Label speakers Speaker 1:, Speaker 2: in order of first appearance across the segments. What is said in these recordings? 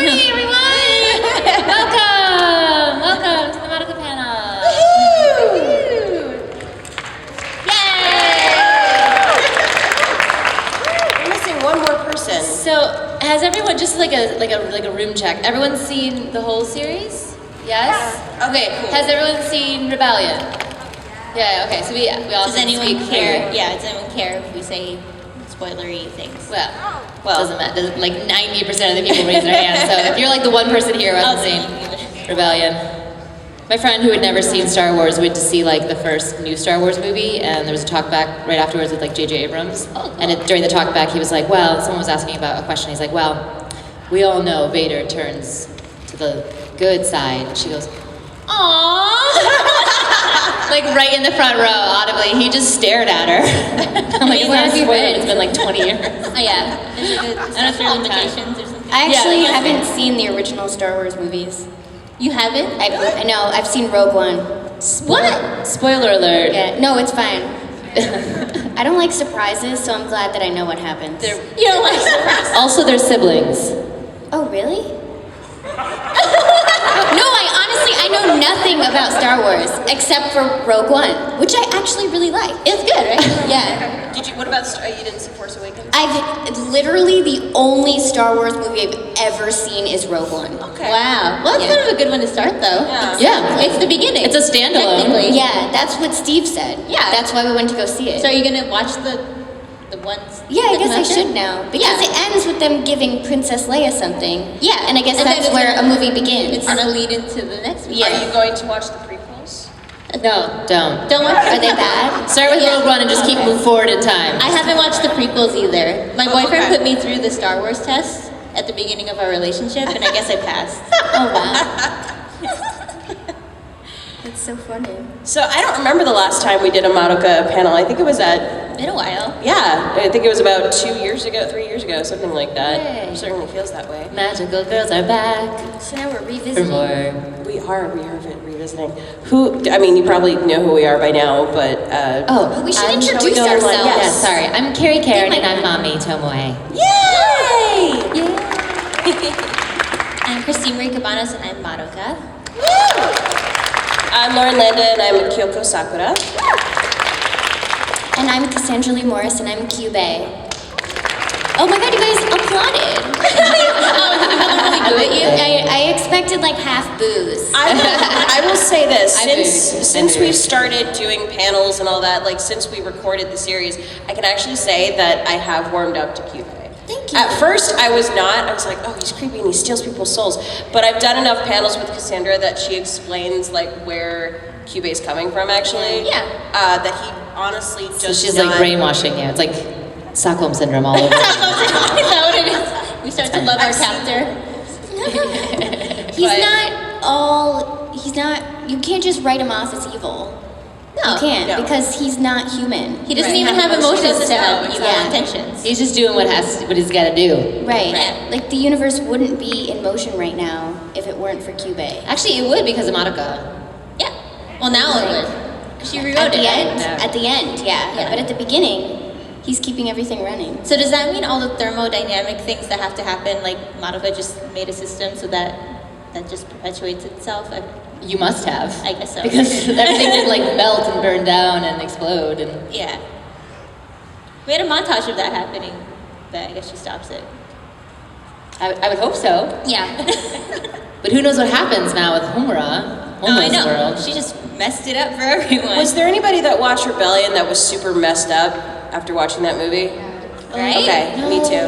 Speaker 1: morning, everyone! Welcome to the Madoka panel.
Speaker 2: Woohoo!
Speaker 1: Yay!
Speaker 2: We're missing one more person.
Speaker 1: So, has everyone, just like a room check, everyone seen the whole series? Yes?
Speaker 2: Yeah. Okay, cool.
Speaker 1: Has everyone seen Rebellion? Yeah, okay, so we all
Speaker 3: Does anyone care? Yeah, does anyone care if we say spoilery things?
Speaker 1: Well, doesn't matter. Like 90% of the people raise their hands, so if you're like the one person here who hasn't seen Rebellion. My friend who had never seen Star Wars went to see like the first new Star Wars movie, and there was a talk back right afterwards with like J.J. Abrams.
Speaker 3: Oh, cool.
Speaker 1: And during the talk back, he was like, well, someone was asking about a question. He's like, well, we all know Vader turns to the good side. And she goes, aww. Like right in the front row, audibly. He just stared at her. I'm like, where have you been? It's been like 20 years.
Speaker 3: Oh yeah, there's like I don't know if there are limitations or something.
Speaker 4: I actually
Speaker 1: Yeah.
Speaker 4: haven't seen the original Star Wars movies.
Speaker 3: You haven't?
Speaker 4: I know, I've seen Rogue One.
Speaker 1: What? Spoiler alert.
Speaker 4: Yeah, no, it's fine. I don't like surprises, so I'm glad that I know what happens.
Speaker 3: You don't like surprises?
Speaker 1: Also, they're siblings.
Speaker 4: Oh, really? No, I know nothing about Star Wars except for Rogue One, which I actually really like.
Speaker 3: It's good, right?
Speaker 4: Yeah.
Speaker 2: What about you didn't see Force Awakens?
Speaker 4: Literally the only Star Wars movie I've ever seen is Rogue One.
Speaker 2: Okay.
Speaker 3: Wow. Well, that's
Speaker 4: Yeah.
Speaker 3: kind of a good one to start, though.
Speaker 2: Yeah.
Speaker 1: Yeah.
Speaker 3: It's the beginning.
Speaker 1: It's a standalone.
Speaker 3: Technically.
Speaker 4: Yeah, that's what Steve said.
Speaker 3: Yeah.
Speaker 4: That's why we went to go see it.
Speaker 3: So are you gonna watch the ones?
Speaker 4: Yeah, I
Speaker 3: that
Speaker 4: guess
Speaker 3: come
Speaker 4: I
Speaker 3: after?
Speaker 4: should now. Because it ends with them giving Princess Leia something.
Speaker 3: Yeah.
Speaker 4: And I guess
Speaker 3: And then
Speaker 4: that's
Speaker 3: it's
Speaker 4: where a
Speaker 3: gonna-
Speaker 4: movie begins.
Speaker 3: It's gonna lead into the next one.
Speaker 4: Yeah.
Speaker 2: Are you going to watch the prequels?
Speaker 1: No, don't.
Speaker 3: Don't watch.
Speaker 4: Are they bad?
Speaker 1: Start with
Speaker 3: Yeah.
Speaker 1: Rogue One and just keep moving forward in time.
Speaker 3: I haven't watched the prequels either. My
Speaker 2: Oh,
Speaker 3: boyfriend
Speaker 2: okay.
Speaker 3: put me through the Star Wars test at the beginning of our relationship, and I guess I passed.
Speaker 4: Oh, wow. That's so funny.
Speaker 2: So I don't remember the last time we did a Madoka panel. I think it was at,
Speaker 3: Been a while.
Speaker 2: yeah, I think it was about 2 years ago, 3 years ago, something like that.
Speaker 1: Yay.
Speaker 2: It certainly feels that way.
Speaker 1: Magical girls are back
Speaker 4: So now we're
Speaker 1: for
Speaker 4: revisiting.
Speaker 1: more.
Speaker 2: We are revisiting. I mean, you probably know who we are by now, but
Speaker 1: Oh,
Speaker 4: We should
Speaker 1: I'm-
Speaker 4: introduce
Speaker 2: shall we go on?
Speaker 4: ourselves.
Speaker 1: Yeah, sorry. I'm Carrie Karen
Speaker 4: might
Speaker 1: and I'm
Speaker 4: not.
Speaker 1: Mami Tomoe.
Speaker 2: yay!
Speaker 3: I'm Christine Marie Cabanos, and I'm Madoka.
Speaker 2: I'm Lauren Landa, and I'm Kyoko Sakura.
Speaker 4: And I'm Cassandra Lee Morris, and I'm Kyubey. Oh my god, you guys applauded. I expected like half boos.
Speaker 2: I will say this,
Speaker 1: I
Speaker 2: since
Speaker 1: booed.
Speaker 2: we've started doing panels and all that, like since we recorded the series, I can actually say that I have warmed up to Kyubey.
Speaker 4: Thank you.
Speaker 2: At first, I was not. I was like, oh, he's creepy and he steals people's souls. But I've done enough panels with Cassandra that she explains like where Kyubey's coming from, actually.
Speaker 3: Yeah.
Speaker 2: That he honestly just
Speaker 1: So she's
Speaker 2: not,
Speaker 1: like brainwashing you. It's like Stockholm Syndrome all over.
Speaker 3: Is that what it is? We start to love our captor.
Speaker 4: He's not, you can't just write him off as evil.
Speaker 3: No.
Speaker 4: You can't,
Speaker 2: no.
Speaker 4: because he's not human.
Speaker 3: He doesn't
Speaker 2: Right.
Speaker 3: even have emotions to have
Speaker 2: No,
Speaker 3: evil
Speaker 4: exactly.
Speaker 3: intentions.
Speaker 1: He's just doing what he's got to do.
Speaker 4: Right.
Speaker 3: Right.
Speaker 4: Like, the universe wouldn't be in motion right now if it weren't for Kyubey.
Speaker 1: Actually, it would because of Madoka.
Speaker 3: Yeah. Well, now it would. 'Cause she rewrote
Speaker 4: At
Speaker 3: it.
Speaker 4: the
Speaker 3: right?
Speaker 4: end,
Speaker 1: No.
Speaker 4: at the end, yeah.
Speaker 3: Yeah.
Speaker 4: But at the beginning, he's keeping everything running.
Speaker 3: So does that mean all the thermodynamic things that have to happen, like Madoka just made a system so that just perpetuates itself?
Speaker 1: You must have.
Speaker 3: I guess so.
Speaker 1: Because everything did like melt and burn down and explode and.
Speaker 3: Yeah. We had a montage of that happening, but I guess she stops it.
Speaker 1: I would hope so.
Speaker 3: Yeah.
Speaker 1: But who knows what happens now with Homura?
Speaker 3: Oh, I
Speaker 1: Homura's
Speaker 3: know.
Speaker 1: world.
Speaker 3: She just messed it up for everyone.
Speaker 2: Was there anybody that watched Rebellion that was super messed up after watching that movie?
Speaker 3: right?
Speaker 2: Okay, me too.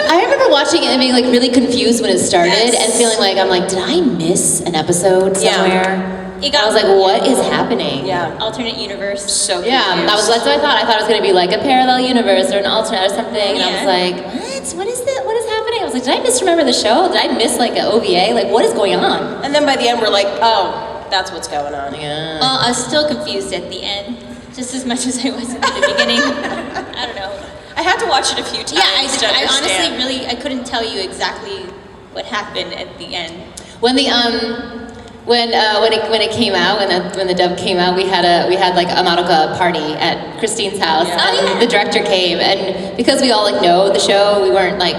Speaker 1: I remember watching it and being like really confused when it started
Speaker 2: Yes.
Speaker 1: and feeling like I'm like, did I miss an episode
Speaker 2: Yeah.
Speaker 1: somewhere?
Speaker 3: It
Speaker 1: I was like, what is happening?
Speaker 2: Yeah.
Speaker 3: Alternate universe.
Speaker 2: So
Speaker 1: Yeah,
Speaker 2: confused.
Speaker 1: that's what I thought. I thought it was gonna be like a parallel universe or an alternate or something. And I was
Speaker 3: Yeah.
Speaker 1: like, what is that? What is happening? I was like, did I misremember the show? Did I miss like an OVA? Like, what is going on?
Speaker 2: And then by the end, we're like, oh, that's what's going on.
Speaker 1: Yeah.
Speaker 3: Well, I was still confused at the end, just as much as I was at the beginning. I don't know.
Speaker 2: I had to watch it a few times.
Speaker 3: Yeah,
Speaker 2: to
Speaker 3: I honestly
Speaker 2: understand.
Speaker 3: I couldn't tell you exactly what happened at the end.
Speaker 1: When the when it came out, when the dub came out, we had like a Madoka party at Christine's house,
Speaker 2: Yeah.
Speaker 1: and
Speaker 3: Oh, yeah.
Speaker 1: the director came, and because we all like know the show, we weren't like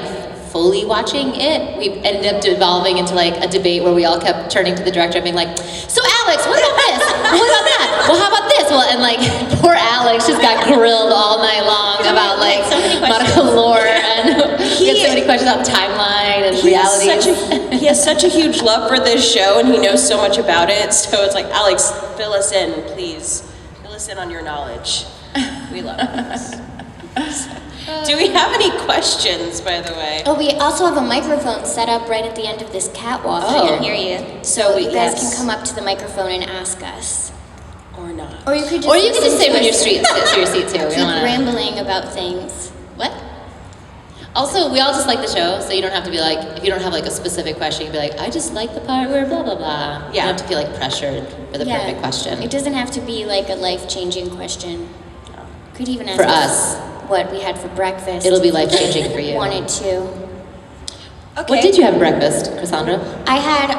Speaker 1: fully watching it. We ended up devolving into like a debate where we all kept turning to the director and being like, so Alex, what about this? What about that? Well, how about this? Well, and like poor Alex just got grilled all night long about like
Speaker 3: so many
Speaker 1: Madoka lore, and he had so many questions about timeline and reality.
Speaker 2: He has such a huge love for this show, and he knows so much about it. So it's like, Alex, fill us in, please. Fill us in on your knowledge. We love this. Do we have any questions, by the way?
Speaker 4: Oh, we also have a microphone set up right at the end of this catwalk.
Speaker 3: I
Speaker 1: Oh.
Speaker 3: can hear you.
Speaker 4: So you guys
Speaker 2: yes.
Speaker 4: can come up to the microphone and ask us.
Speaker 2: Or not.
Speaker 4: Or you could just,
Speaker 1: Or you can just
Speaker 4: listen
Speaker 1: stay
Speaker 4: to
Speaker 1: in your
Speaker 4: us
Speaker 1: street, sit to your seat too. We
Speaker 4: keep
Speaker 1: don't wanna...
Speaker 4: rambling about things. What?
Speaker 1: Also, we all just like the show, so you don't have to be like, if you don't have like a specific question, you can be like, I just like the part where blah, blah, blah. You
Speaker 2: Yeah.
Speaker 1: don't have to feel like pressured for the perfect question.
Speaker 4: It doesn't have to be like a life-changing question. Could even ask
Speaker 1: For us.
Speaker 4: what we had for breakfast.
Speaker 1: It'll be life-changing for you.
Speaker 4: Wanted to.
Speaker 2: Okay.
Speaker 1: What did you have for breakfast, Cassandra?
Speaker 4: I had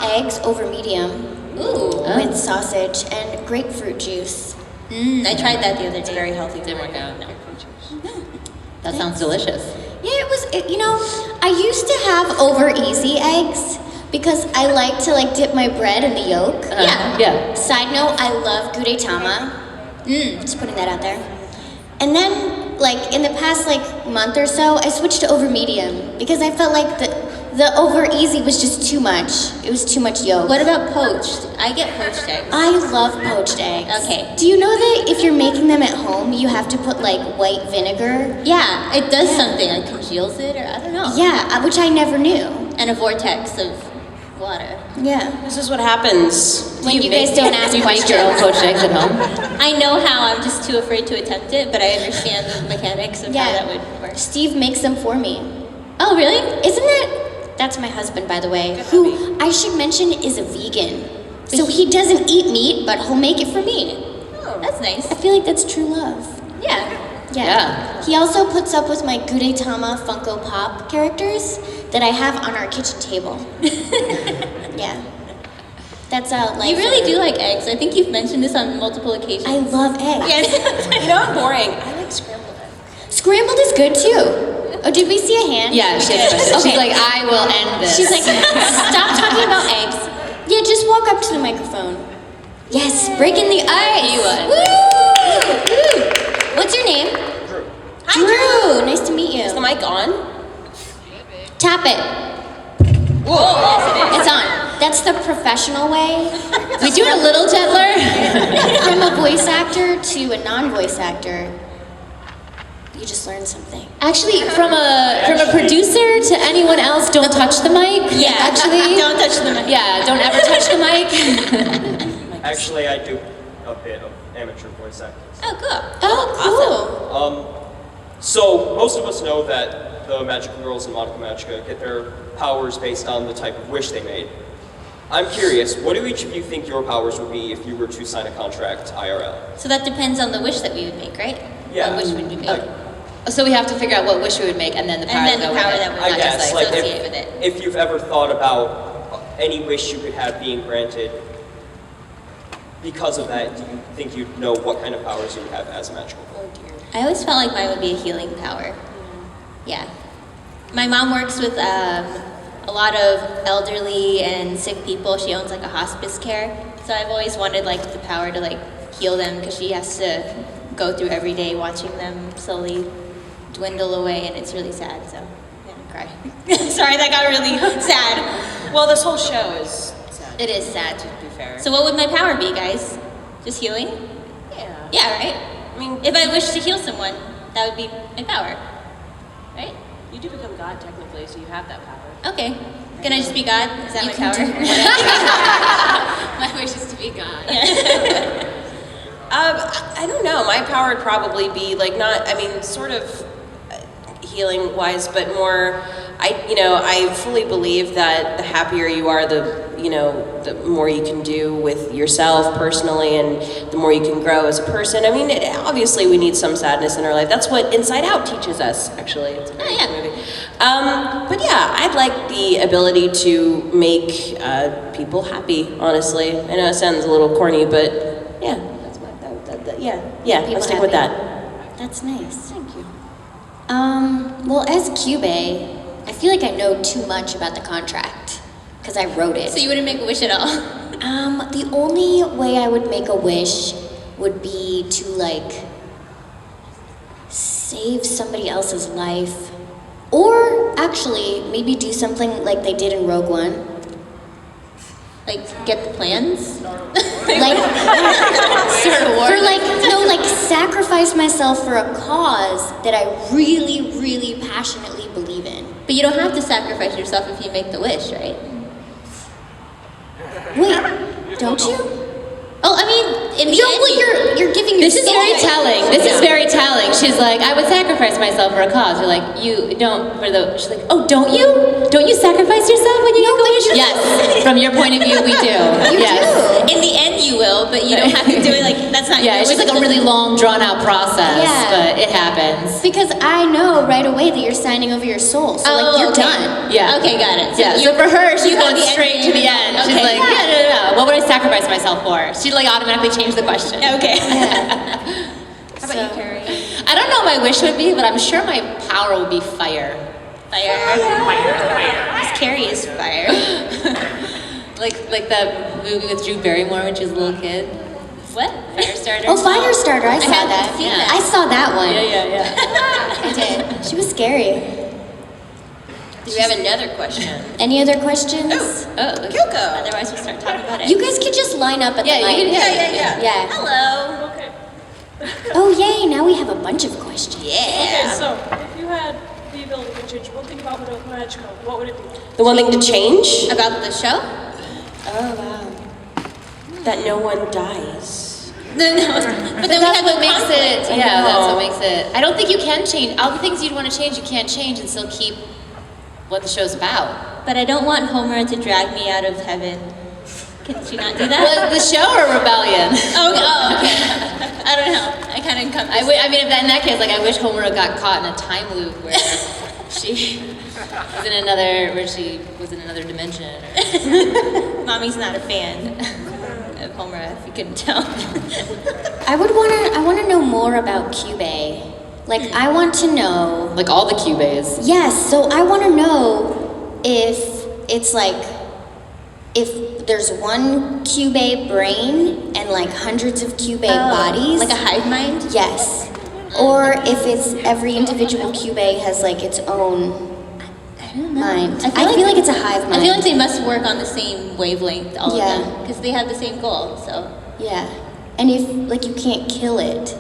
Speaker 4: eggs over medium
Speaker 3: Ooh.
Speaker 4: with sausage and grapefruit juice.
Speaker 3: I tried that the other
Speaker 2: It's
Speaker 3: day.
Speaker 2: very healthy.
Speaker 1: Didn't work out.
Speaker 3: No.
Speaker 1: That sounds delicious.
Speaker 4: Yeah, you know, I used to have over easy eggs because I like to like dip my bread in the yolk.
Speaker 1: Yeah.
Speaker 4: Side note, I love gudetama. Just putting that out there. And then, like, in the past, like, month or so, I switched to over medium because I felt like the over easy was just too much. It was too much yolk.
Speaker 3: What about poached? I get poached eggs.
Speaker 4: I love poached eggs.
Speaker 3: Okay.
Speaker 4: Do you know that if you're making them at home, you have to put, like, white vinegar?
Speaker 3: Yeah, it does something. Like congeals it, or I don't know.
Speaker 4: Yeah, which I never knew.
Speaker 3: And a vortex of water.
Speaker 4: Yeah.
Speaker 2: This is what happens
Speaker 4: When you guys don't ask
Speaker 1: You make your own
Speaker 4: questions.
Speaker 1: poached eggs at home?
Speaker 3: I know how. I'm just too afraid to attempt it, but I understand the mechanics of how that would work.
Speaker 4: Steve makes them for me.
Speaker 3: Oh, really?
Speaker 4: Isn't that's my husband, by the way, who I should mention is a vegan. So he doesn't eat meat, but he'll make it for me.
Speaker 3: Oh, that's nice.
Speaker 4: I feel like that's true love.
Speaker 3: Yeah.
Speaker 1: Yeah.
Speaker 4: He also puts up with my Gudetama Funko Pop characters that I have on our kitchen table. Yeah. That's life.
Speaker 3: You really do like eggs. I think you've mentioned this on multiple occasions.
Speaker 4: I love eggs.
Speaker 3: Yes.
Speaker 2: You know, I'm boring. I like scrambled eggs.
Speaker 4: Scrambled is good too. Oh, did we see a hand?
Speaker 1: Yeah, she has a question. She's like, I will end this.
Speaker 4: She's like, stop talking about eggs. Yeah, just walk up to the microphone. Yes, breaking the ice.
Speaker 1: You would.
Speaker 4: Woo! What's your name?
Speaker 5: Drew.
Speaker 4: Hi, Drew. Nice to meet you.
Speaker 2: Is the mic on?
Speaker 4: Tap it.
Speaker 2: Whoa.
Speaker 4: It's on. That's the professional way.
Speaker 1: we do it a little gentler.
Speaker 4: From a voice actor to a non-voice actor, you just learned something.
Speaker 1: Actually, from a producer to anyone else, don't touch the mic.
Speaker 3: Yeah.
Speaker 1: Actually.
Speaker 3: Don't touch the mic.
Speaker 1: Yeah, don't ever touch the mic.
Speaker 5: Actually, I do a bit of amateur voice acting.
Speaker 3: Oh, cool.
Speaker 4: Oh,
Speaker 5: So most of us know that the magical girls in Madoka Magica get their powers based on the type of wish they made. I'm curious, what do each of you think your powers would be if you were to sign a contract IRL?
Speaker 3: So that depends on the wish that we would make, right?
Speaker 5: Yeah.
Speaker 3: What wish would we make?
Speaker 1: So we have to figure out what wish we would make, and then the power
Speaker 3: And then
Speaker 1: to
Speaker 3: the
Speaker 1: go
Speaker 3: power
Speaker 1: with
Speaker 3: that
Speaker 1: it.
Speaker 3: we
Speaker 5: I
Speaker 3: would
Speaker 5: guess, like
Speaker 3: associate with it.
Speaker 5: if you've ever thought about any wish you could have being granted, because of that, do you think you'd know what kind of powers you would have as a magical girl?
Speaker 3: I always felt like mine would be a healing power. Yeah. My mom works with a lot of elderly and sick people. She owns like a hospice care. So I've always wanted like the power to like heal them because she has to go through every day watching them slowly dwindle away, and it's really sad. So I'm gonna cry. Sorry, that got really sad.
Speaker 2: Well, this whole show is sad,
Speaker 3: It is sad.
Speaker 2: to be fair.
Speaker 3: So what would my power be, guys? Just healing?
Speaker 2: yeah.
Speaker 3: Yeah, right?
Speaker 2: I mean,
Speaker 3: If I wish to heal someone, that would be my power. Right?
Speaker 2: you do become God technically, so you have that power.
Speaker 3: Okay. Can I just be God? Is that
Speaker 4: You
Speaker 3: my
Speaker 4: can
Speaker 3: power?
Speaker 4: do
Speaker 1: My wish is to be God.
Speaker 2: I don't know. My power would probably be like sort of healing wise, but more. I fully believe that the happier you are, the more you can do with yourself personally, and the more you can grow as a person. I mean, obviously we need some sadness in our life. That's what Inside Out teaches us. Actually, it's a very good movie. But yeah, I'd like the ability to make people happy. Honestly, I know it sounds a little corny, but yeah, that's my yeah.
Speaker 4: People
Speaker 2: Let's stick with
Speaker 4: happy.
Speaker 2: that.
Speaker 4: That's nice.
Speaker 2: Thank you.
Speaker 4: Well, as Kyubey, I feel like I know too much about the contract because I wrote it.
Speaker 3: So you wouldn't make a wish at all?
Speaker 4: The only way I would make a wish would be to like save somebody else's life, or actually maybe do something like they did in Rogue One.
Speaker 3: Like, get the plans?
Speaker 4: Like, for like, no, like sacrifice myself for a cause that I really, really passionately believe in.
Speaker 3: But you don't have to sacrifice yourself if you make the wish, right?
Speaker 4: Wait, don't you?
Speaker 3: Oh, I mean, in the end,
Speaker 4: You're giving
Speaker 1: This is
Speaker 4: yourself-
Speaker 1: very telling. This is very telling. She's like, I would sacrifice myself for a cause. You're like, you don't for the. She's like, oh, don't you? Don't you sacrifice yourself when you make a wish? Yes. From your point of view, we do. Yes.
Speaker 3: in the end you will, but you don't have to do it like, that's not
Speaker 1: Yeah,
Speaker 3: your
Speaker 1: it's just
Speaker 3: wish.
Speaker 1: like a really long, drawn-out process,
Speaker 4: Yeah.
Speaker 1: but it happens.
Speaker 4: Because I know right away that you're signing over your soul, so like you're
Speaker 3: okay.
Speaker 4: done.
Speaker 1: Yeah.
Speaker 3: Okay, got it.
Speaker 1: Yeah, so for her, she's
Speaker 3: you have
Speaker 1: going
Speaker 3: the end
Speaker 1: straight to
Speaker 3: game.
Speaker 1: the end. She's
Speaker 3: Okay.
Speaker 1: like, no. What would I sacrifice myself for? She'd like automatically change the question.
Speaker 3: Okay.
Speaker 2: How about you, Carrie?
Speaker 1: I don't know what my wish would be, but I'm sure my power would be fire.
Speaker 3: Fire. Because Carrie is fire.
Speaker 1: Like that movie with Drew Barrymore when she was a little kid.
Speaker 3: What?
Speaker 1: Firestarter.
Speaker 4: Oh, Firestarter, I saw
Speaker 3: haven't
Speaker 4: that.
Speaker 3: seen
Speaker 1: Yeah.
Speaker 3: that.
Speaker 4: I saw that one.
Speaker 1: Yeah.
Speaker 4: I did. She was scary.
Speaker 2: Do we have another question?
Speaker 4: Any other questions?
Speaker 1: Oh,
Speaker 2: Kyoko.
Speaker 3: Otherwise we'll start talking about it.
Speaker 4: You guys could just line up at
Speaker 1: Yeah,
Speaker 4: the
Speaker 1: you
Speaker 4: mic.
Speaker 1: can-
Speaker 2: Yeah.
Speaker 4: Yeah.
Speaker 2: Hello.
Speaker 6: Okay.
Speaker 4: Oh, yay, now we have a bunch of questions.
Speaker 6: Okay,
Speaker 2: Yeah.
Speaker 6: so if you had the ability to change one thing about Madoka Magica, what would it be?
Speaker 2: The one thing to change?
Speaker 3: About the show?
Speaker 2: Oh, wow. That no one dies.
Speaker 3: No. But then we
Speaker 1: that's
Speaker 3: have
Speaker 1: what
Speaker 3: the
Speaker 1: makes
Speaker 3: conflict.
Speaker 1: it. Yeah, that's what makes it. I don't think you can change all the things you'd want to change. You can't change and still keep what the show's about.
Speaker 3: But I don't want Homer to drag me out of heaven. Can she not do that?
Speaker 1: Well, the show or Rebellion?
Speaker 3: Oh, okay. I don't know. I kind of encompass.
Speaker 1: I mean, if that, in that case, like, I wish Homer got caught in a time loop where she was in another dimension. Or,
Speaker 3: Mommy's not a fan of Homer, if you couldn't tell.
Speaker 4: I wanna know more about Kyubey. Like, I want to know,
Speaker 1: like all the Kyubeys.
Speaker 4: yes, so I wanna know if it's like, if there's one Kyubey brain and like hundreds of Kyubey bodies.
Speaker 3: Like a hive mind?
Speaker 4: Yes. Or if it's every individual Kyubey has like its own mind. I feel like it's a hive mind.
Speaker 3: I feel like they must work on the same wavelength, all
Speaker 4: Yeah.
Speaker 3: of them, because they have the same goal. So
Speaker 4: Yeah. And if like you can't kill it,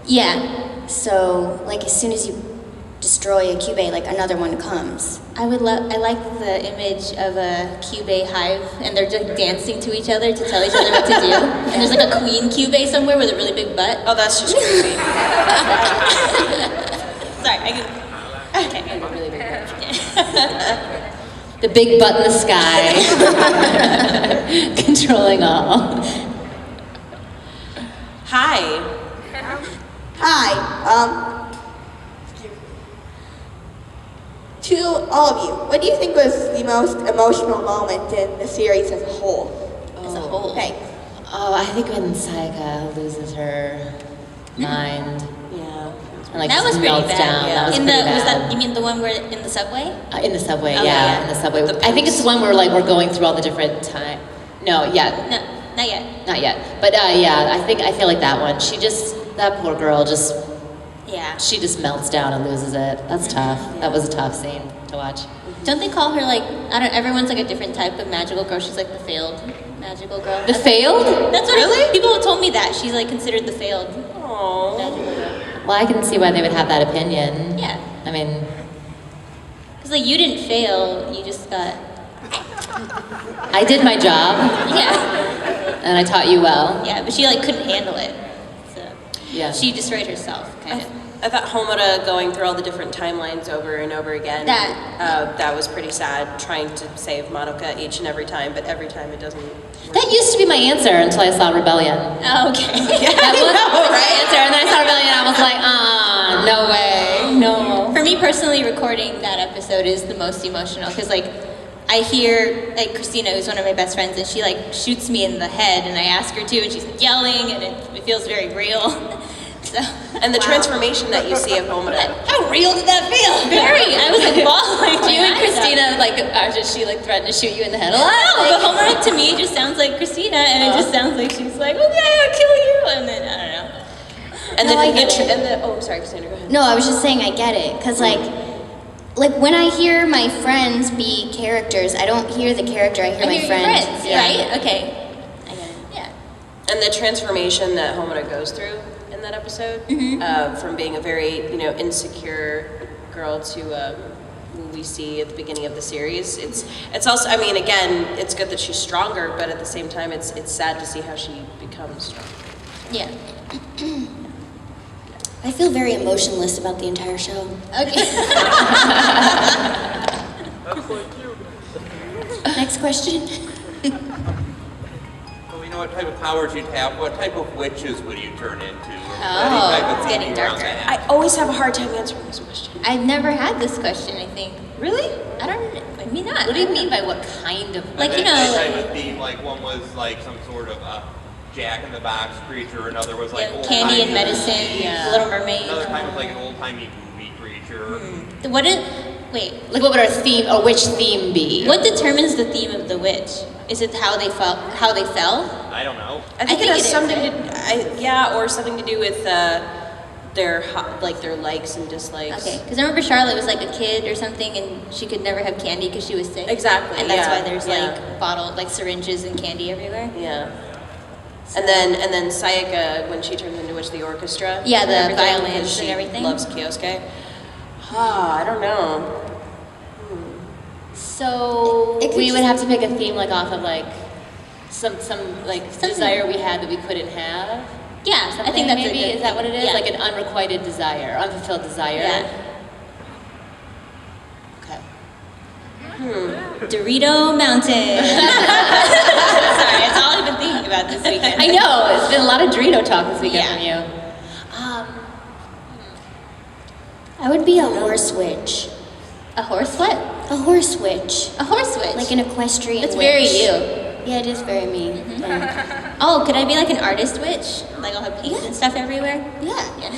Speaker 3: yeah,
Speaker 4: so like as soon as you destroy a Kyubey, like another one comes.
Speaker 3: I like the image of a Kyubey hive, and they're just dancing to each other to tell each other what to do. And there's like a queen Kyubey somewhere with a really big butt.
Speaker 2: Oh, that's just creepy.
Speaker 3: Sorry, I can.
Speaker 1: Really big the big butt in the sky, controlling all.
Speaker 2: Hi.
Speaker 7: Hi. To all of you, what do you think was the most emotional moment in the series as a whole?
Speaker 3: As a whole.
Speaker 7: Thanks.
Speaker 1: Oh, I think when Sayaka loses her mind
Speaker 2: Yeah.
Speaker 1: and like
Speaker 3: That was
Speaker 1: just
Speaker 3: pretty
Speaker 1: melts
Speaker 3: bad.
Speaker 1: down.
Speaker 2: Yeah.
Speaker 1: That was
Speaker 3: In
Speaker 1: pretty
Speaker 3: the was
Speaker 1: bad.
Speaker 3: that you mean the one where in the subway?
Speaker 1: In the subway,
Speaker 3: Oh,
Speaker 1: yeah,
Speaker 3: yeah.
Speaker 1: in the subway.
Speaker 2: The
Speaker 1: I think it's the one where like we're going through all the different time. No, yeah,
Speaker 3: No, not yet.
Speaker 1: not yet. But yeah, I feel like that one. That poor girl
Speaker 3: Yeah.
Speaker 1: she just melts down and loses it. That's tough. That was a tough scene to watch.
Speaker 3: Don't they call her like everyone's like a different type of magical girl. She's like the failed magical girl.
Speaker 1: The failed?
Speaker 3: That's what people have told me that she's like considered the failed
Speaker 2: Aww.
Speaker 3: magical girl.
Speaker 1: Well, I can see why they would have that opinion.
Speaker 3: Yeah.
Speaker 1: I mean,
Speaker 3: Because like you didn't fail, you just got
Speaker 1: I did my job
Speaker 3: yeah,
Speaker 1: and I taught you well.
Speaker 3: yeah. But she like couldn't handle it, so
Speaker 1: Yeah.
Speaker 3: she destroyed herself, kind of.
Speaker 2: I thought Homura going through all the different timelines over and over again. That was pretty sad, trying to save Madoka each and every time, but every time it doesn't work.
Speaker 1: That used to be my answer until I saw Rebellion.
Speaker 3: Oh, okay.
Speaker 1: That was my answer, and then I saw Rebellion and I was like, no way, no.
Speaker 3: For me personally, recording that episode is the most emotional because like I hear like Christina, who's one of my best friends, and she like shoots me in the head, and I ask her to, and she's yelling, and it feels very real. So,
Speaker 2: And the transformation that you see of Homura.
Speaker 3: how real did that feel? Very. I was like bawling.
Speaker 1: Do you and Christina, like, does she, like, threaten to shoot you in the head a lot?
Speaker 3: No, but Homura to me just sounds like Christina, and it just sounds like she's like, okay, I'll kill you, and then I don't know.
Speaker 2: And
Speaker 4: No, I
Speaker 2: then
Speaker 4: get it.
Speaker 2: oh, sorry, Christina, go ahead.
Speaker 4: No, I was just saying I get it, cause like when I hear my friends be characters, I don't hear the character. I hear my
Speaker 3: Your
Speaker 4: friend.
Speaker 3: friends,
Speaker 4: Yeah.
Speaker 3: right? Okay. I get it. Yeah.
Speaker 2: And the transformation that Homura goes through in that episode, from being a very, insecure girl to who we see at the beginning of the series, it's also, I mean, again, it's good that she's stronger, but at the same time, it's sad to see how she becomes stronger.
Speaker 3: Yeah.
Speaker 4: I feel very emotionless about the entire show.
Speaker 3: Okay.
Speaker 4: Next question.
Speaker 8: Well, we know what type of powers you'd have. What type of witches would you turn into?
Speaker 3: Oh, it's getting darker.
Speaker 2: I always have a hard time answering this question.
Speaker 3: I've never had this question, I think.
Speaker 1: Really?
Speaker 3: I don't, maybe not.
Speaker 1: What do you mean by what kind of...
Speaker 3: Like, you know,
Speaker 8: That
Speaker 3: like,
Speaker 8: type of theme, like one was like some sort of Jack in the Box creature, another was like
Speaker 3: yeah, candy and
Speaker 8: old-timey-
Speaker 3: medicine,
Speaker 1: Yeah.
Speaker 3: Little Mermaid.
Speaker 8: Another time was like an old-timey movie creature.
Speaker 3: What is, wait,
Speaker 1: Like, what would our theme, or which theme be?
Speaker 3: what determines the theme of the witch? Is it how they fell? How they fell?
Speaker 8: I don't know.
Speaker 2: I think it
Speaker 3: think
Speaker 2: has
Speaker 3: it is,
Speaker 2: something
Speaker 3: right?
Speaker 2: or something to do with their likes and dislikes.
Speaker 3: Okay, because I remember Charlotte was like a kid or something, and she could never have candy because she was sick.
Speaker 2: Exactly,
Speaker 3: and that's
Speaker 2: yeah,
Speaker 3: why there's
Speaker 2: yeah.
Speaker 3: like bottled, like syringes and candy everywhere.
Speaker 2: Yeah. And then Sayaka, when she turns into Witch of the Orchestra.
Speaker 3: Yeah, the
Speaker 2: everything,
Speaker 3: violins
Speaker 2: because
Speaker 3: and
Speaker 2: she
Speaker 3: everything.
Speaker 2: loves Kyosuke. I don't know.
Speaker 1: So
Speaker 4: It could
Speaker 1: we would
Speaker 4: just-
Speaker 1: have to pick a theme, like, off of, like, some like,
Speaker 3: Something-
Speaker 1: desire we had that we couldn't have?
Speaker 3: Yeah, I
Speaker 1: Something
Speaker 3: think that's
Speaker 1: maybe?
Speaker 3: a good
Speaker 1: Is that what it is?
Speaker 3: yeah.
Speaker 1: Like an unrequited desire, unfulfilled desire?
Speaker 3: Yeah.
Speaker 1: Okay.
Speaker 3: Dorito Mountain. Sorry, that's all I've been thinking about this weekend.
Speaker 1: I know, it's been a lot of Dorito talk this weekend from you.
Speaker 4: I would be a horse witch.
Speaker 3: A horse what?
Speaker 4: A horse witch.
Speaker 3: A horse witch.
Speaker 4: Like an equestrian
Speaker 3: That's
Speaker 4: witch.
Speaker 3: very you.
Speaker 4: Yeah, it is very me. Yeah.
Speaker 3: Oh, could I be like an artist witch? Like I'll have paint and stuff everywhere?
Speaker 4: Yeah.
Speaker 3: Yeah.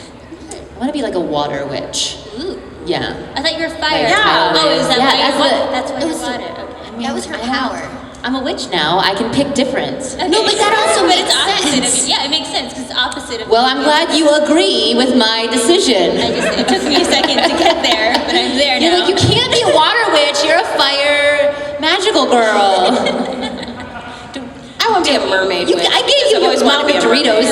Speaker 1: I want to be like a water witch.
Speaker 3: Ooh.
Speaker 1: Yeah.
Speaker 3: I thought you were fire.
Speaker 1: Yeah.
Speaker 3: Oh, is that
Speaker 1: Yeah,
Speaker 3: why
Speaker 1: that's
Speaker 3: you want?
Speaker 1: the-
Speaker 3: That's why
Speaker 4: it
Speaker 3: you
Speaker 4: was
Speaker 3: want
Speaker 4: the-
Speaker 3: it. Okay.
Speaker 4: That was her
Speaker 1: I don't-
Speaker 4: power.
Speaker 1: I'm a witch now. I can pick different.
Speaker 4: No, but that also
Speaker 3: but
Speaker 4: makes
Speaker 3: it's opposite
Speaker 4: sense.
Speaker 3: of yeah, it makes sense because it's opposite of.
Speaker 1: Well, I'm glad you agree with my decision.
Speaker 3: It took me a second to get there, but I'm there
Speaker 1: You're
Speaker 3: now.
Speaker 1: like, you can't be a water witch. You're a fire magical girl.
Speaker 2: I want to be a mermaid
Speaker 1: You,
Speaker 2: witch.
Speaker 1: I
Speaker 2: because
Speaker 1: gave you
Speaker 2: I've always
Speaker 1: your
Speaker 2: wanted
Speaker 1: mom
Speaker 2: to be a
Speaker 1: Doritos.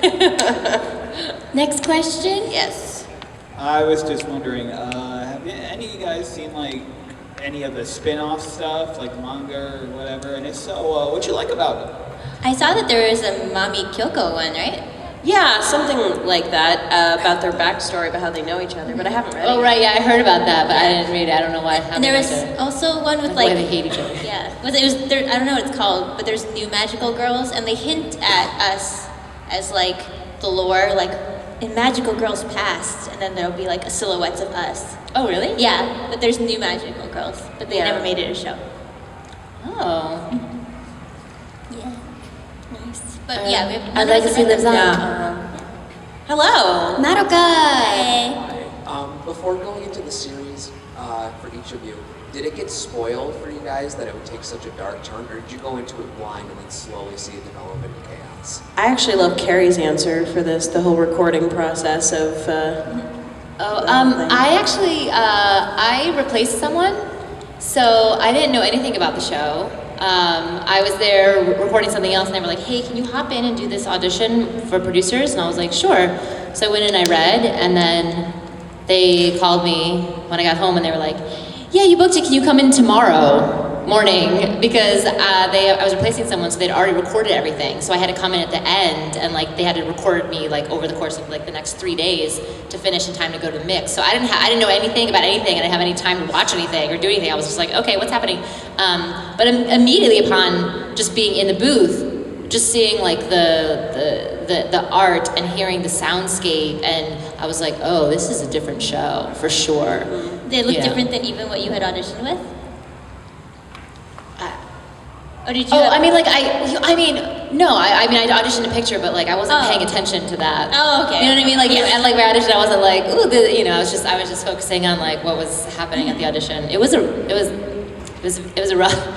Speaker 2: mermaid.
Speaker 4: Next question.
Speaker 2: Yes.
Speaker 9: I was just wondering, have any of you guys seen like any of the spin-off stuff, like manga or whatever? And if so, what'd you like about it?
Speaker 3: I saw that there was a Mami Kyoko one, right?
Speaker 2: Yeah, something like that about their backstory, about how they know each other, but I haven't read it.
Speaker 1: Oh, right. Yeah, I heard about that, but I didn't read it. I don't know why.
Speaker 3: And there was also one with
Speaker 1: why
Speaker 3: like
Speaker 1: they hate each other.
Speaker 3: yeah, it was there. I don't know what it's called, but there's new magical girls, and they hint at us as like the lore, like in magical girls past, and then there'll be like silhouettes of us.
Speaker 1: Oh, really?
Speaker 3: Yeah, but there's new magical girls, but they
Speaker 2: Yeah.
Speaker 3: never made it a show.
Speaker 1: Oh.
Speaker 3: Yeah, nice. But yeah, we have
Speaker 1: Our legacy lives on.
Speaker 2: Hello.
Speaker 4: Madoka.
Speaker 3: Hey.
Speaker 10: Before going into the series, for each of you, did it get spoiled for you guys that it would take such a dark turn, or did you go into it blind and then slowly see it develop into chaos?
Speaker 2: I actually love Carrie's answer for this, the whole recording process of.
Speaker 1: I actually, I replaced someone, so I didn't know anything about the show. I was there recording something else, and they were like, hey, can you hop in and do this audition for producers? And I was like, sure. So I went in and I read, and then they called me when I got home, and they were like, yeah, you booked it, can you come in tomorrow morning? Because I was replacing someone, so they'd already recorded everything. So I had to come in at the end, and like they had to record me like over the course of like the next 3 days to finish in time to go to mix. So I didn't know anything about anything. I didn't have any time to watch anything or do anything. I was just like, okay, what's happening? But immediately upon just being in the booth, just seeing like the art and hearing the soundscape, and I was like, oh, this is a different show for sure.
Speaker 3: They look
Speaker 1: Yeah.
Speaker 3: different than even what you had auditioned with. Or did you?
Speaker 1: Oh,
Speaker 3: have-
Speaker 1: I mean, like I mean, no, I mean, I auditioned a picture, but like I wasn't
Speaker 3: Oh.
Speaker 1: paying attention to that.
Speaker 3: Oh, okay.
Speaker 1: You know what I mean? Like,
Speaker 3: Yeah.
Speaker 1: and like my audition, I wasn't like, ooh, you know, I was just focusing on like what was happening at the audition. It was a rough.